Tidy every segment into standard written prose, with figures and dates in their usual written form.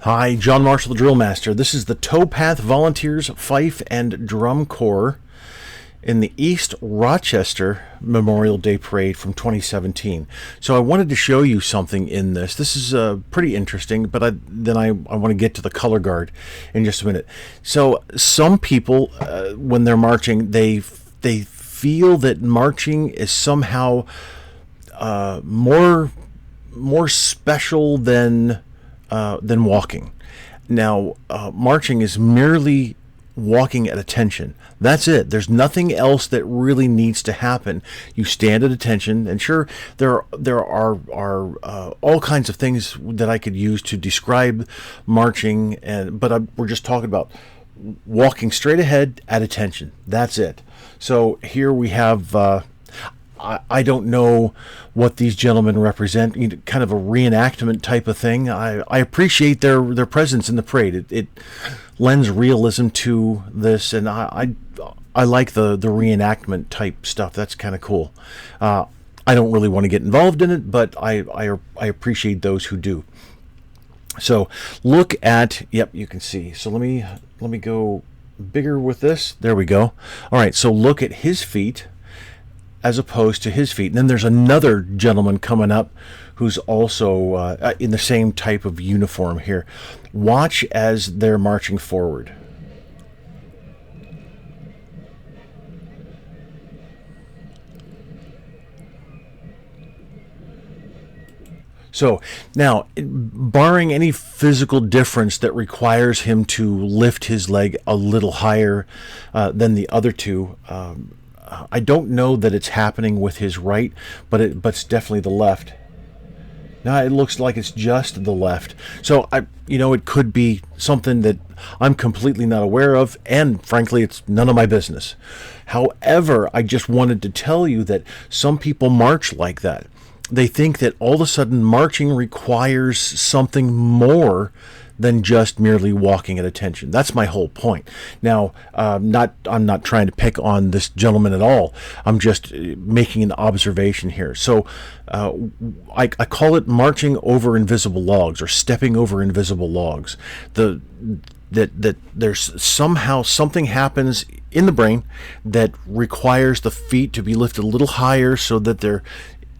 Hi, John Marshall, the DrillMaster. This is the Towpath Volunteers Fife and Drum Corps in the East Rochester Memorial Day Parade from 2017. So I wanted to show you something in this. This is pretty interesting, but I want to get to the color guard in just a minute. So some people, when they're marching, they feel that marching is somehow more special than walking. Now, marching is merely walking at attention. That's it. There's nothing else that really needs to happen. You stand at attention, and sure, there are all kinds of things that I could use to describe marching, but we're just talking about walking straight ahead at attention. That's it. So here we have. I don't know what these gentlemen represent, kind of a reenactment type of thing. I appreciate their presence in the parade. It lends realism to this, and I like the reenactment type stuff. That's kind of cool. I don't really want to get involved in it, but I appreciate those who do. So look at, yep, you can see. So let me go bigger with this. There we go. All right, so look at his feet as opposed to his feet. And then there's another gentleman coming up who's also in the same type of uniform here. Watch as they're marching forward. So now, barring any physical difference that requires him to lift his leg a little higher than the other two, I don't know that it's happening with his right, but it's definitely the left. Now it looks like it's just the left. So it could be something that I'm completely not aware of, and frankly, it's none of my business. However, I just wanted to tell you that some people march like that. They think that all of a sudden marching requires something more than just merely walking at attention. That's my whole point. Now, I'm not trying to pick on this gentleman at all. I'm just making an observation here. So I call it marching over invisible logs, or stepping over invisible logs. That there's somehow something happens in the brain that requires the feet to be lifted a little higher so that they're,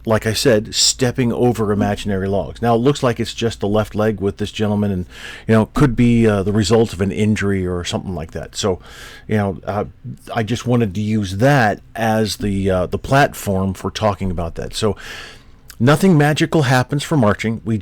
like I said, stepping over imaginary logs. Now, it looks like it's just the left leg with this gentleman, and could be the result of an injury or something like that. So, I just wanted to use that as the platform for talking about that. So, nothing magical happens for marching. We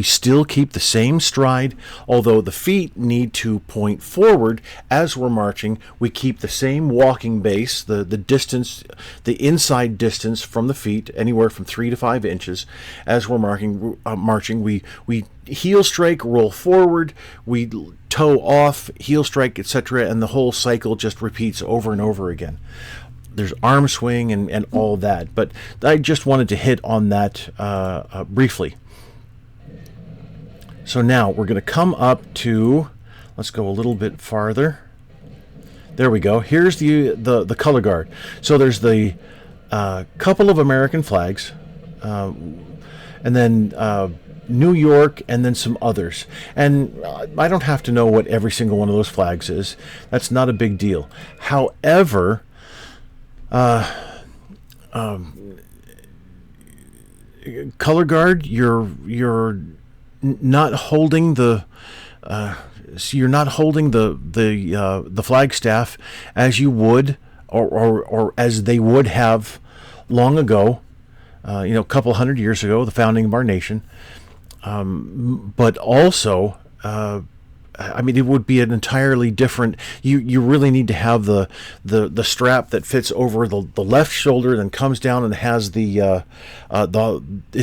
still keep the same stride, although the feet need to point forward as we're marching. We keep the same walking base, the distance, the inside distance from the feet, anywhere from 3 to 5 inches. As we're marching, we heel strike, roll forward, we toe off, heel strike, etc., and the whole cycle just repeats over and over again. There's arm swing and all that, but I just wanted to hit on that briefly. So now we're going to come up to, let's go a little bit farther. There we go. Here's the color guard. So there's the couple of American flags, and then New York, and then some others. And I don't have to know what every single one of those flags is. That's not a big deal. However, color guard, you're not holding the flagstaff as you would or as they would have long ago, a couple hundred years ago, the founding of our nation. But also, it would be an entirely different. You really need to have the strap that fits over the left shoulder, then comes down and has it's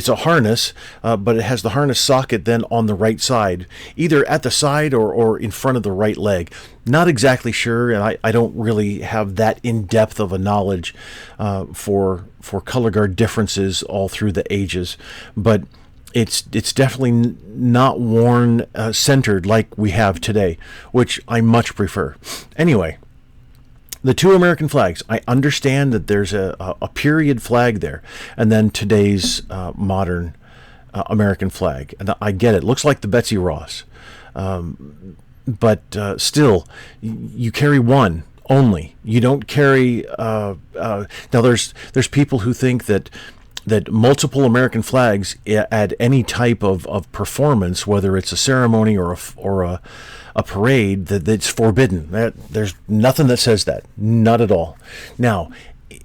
a harness, but it has the harness socket then on the right side, either at the side or in front of the right leg. Not exactly sure, and I don't really have that in depth of a knowledge for color guard differences all through the ages, but it's definitely not worn centered like we have today, which I much prefer. Anyway, the two American flags, I understand that there's a period flag there, and then today's modern American flag. And I get it. Looks like the Betsy Ross. But still, you carry one only. You don't carry. Now, there's people who think that multiple American flags at any type of performance, whether it's a ceremony or a parade, that's forbidden. There's nothing that says that. Not at all. Now,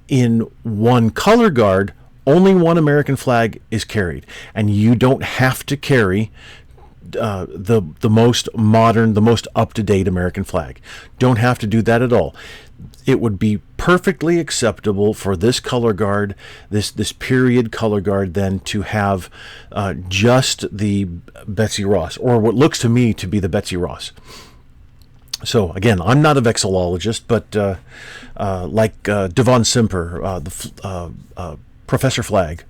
in one color guard, only one American flag is carried, and you don't have to carry the most modern, the most up-to-date American flag. Don't have to do that at all. It would be perfectly acceptable for this color guard, this period color guard, then to have just the Betsy Ross, or what looks to me to be the Betsy Ross. So again, I'm not a vexillologist, but like Devon Simper, the Professor Flag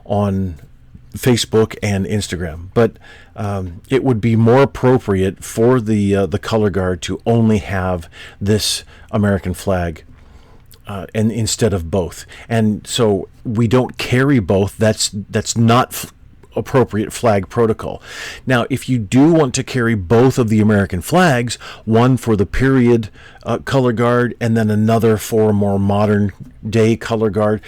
on Facebook and Instagram, but it would be more appropriate for the color guard to only have this American flag, and instead of both. And so we don't carry both. That's not appropriate flag protocol. Now, if you do want to carry both of the American flags, one for the period color guard and then another for a more modern day color guard,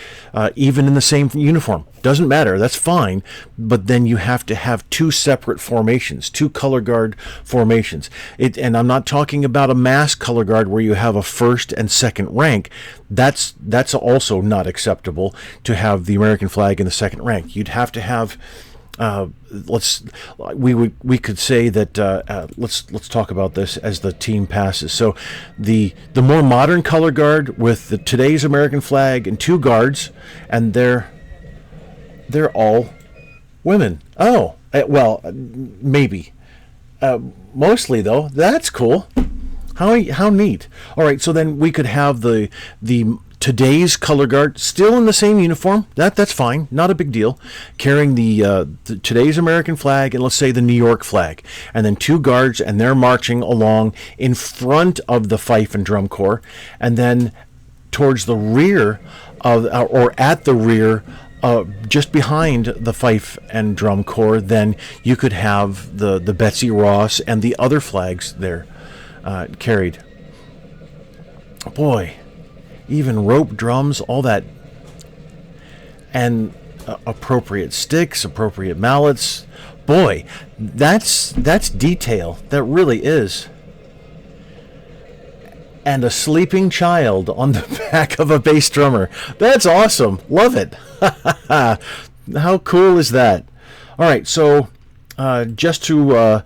even in the same uniform, doesn't matter, that's fine, but then you have to have two separate formations, two color guard formations. And I'm not talking about a mass color guard where you have a first and second rank. That's also not acceptable, to have the American flag in the second rank. You'd have to have we could say that let's talk about this as the team passes. So the more modern color guard with today's American flag and two guards, and they're all women. Oh, well, maybe. Mostly though. That's cool. How neat. All right, so then we could have the today's color guard still in the same uniform. That's fine, not a big deal. Carrying the today's American flag and let's say the New York flag, and then two guards, and they're marching along in front of the fife and drum corps, and then towards the rear of, or at the rear, just behind the fife and drum corps, then you could have the Betsy Ross and the other flags there carried. Boy, even rope drums, all that, and appropriate sticks, appropriate mallets. Boy, that's detail. That really is. And a sleeping child on the back of a bass drummer. That's awesome. Love it. How cool is that? All right, so just to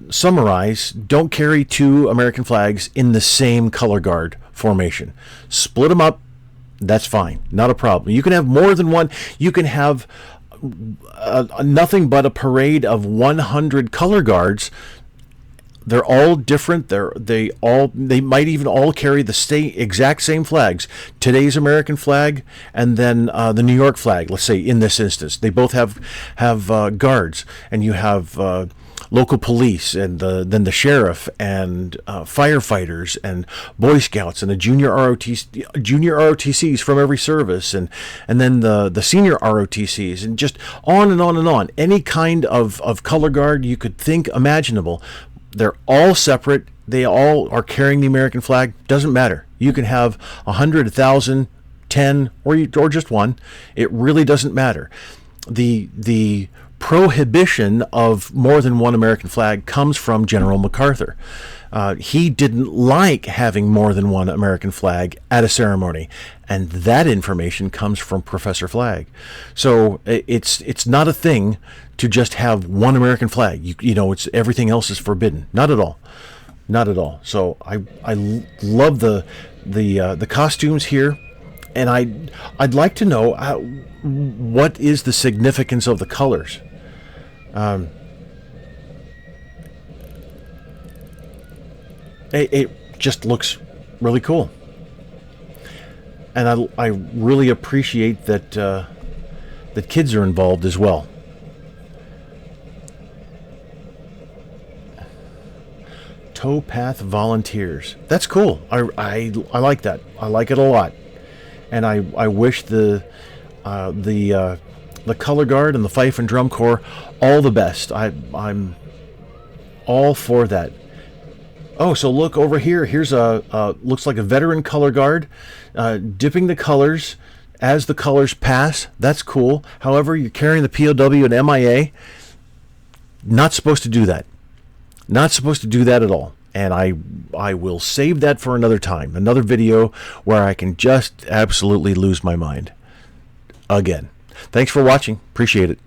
summarize, don't carry two American flags in the same color guard formation. Split them up. That's fine. Not a problem. You can have more than one. You can have nothing but a parade of 100 color guards. They're all different. They might even all carry the exact same flags. Today's American flag and then the New York flag. Let's say in this instance, they both have guards, and you have local police, and then the sheriff, and firefighters, and Boy Scouts, and the junior ROTCs from every service, and then the senior ROTCs, and just on and on and on. Any kind of color guard you could think imaginable. They're all separate. They all are carrying the American flag. Doesn't matter. You can have 100, 1,000, 10, or just one. It really doesn't matter. The prohibition of more than one American flag comes from General MacArthur. He didn't like having more than one American flag at a ceremony, and that information comes from Professor Flag. So it's not a thing to just have one American flag. You know, it's everything else is forbidden. Not at all. Not at all. So I love the costumes here, and I'd like to know what is the significance of the colors. It just looks really cool, and I really appreciate that kids are involved as well. Towpath volunteers. That's cool. I like that. I like it a lot, and I wish the the color guard and the fife and drum corps, all the best. I'm all for that. Oh, so look over here. Here's a looks like a veteran color guard, dipping the colors as the colors pass. That's cool. However, you're carrying the POW and MIA. Not supposed to do that. Not supposed to do that at all. And I will save that for another time, another video where I can just absolutely lose my mind again. Thanks for watching. Appreciate it.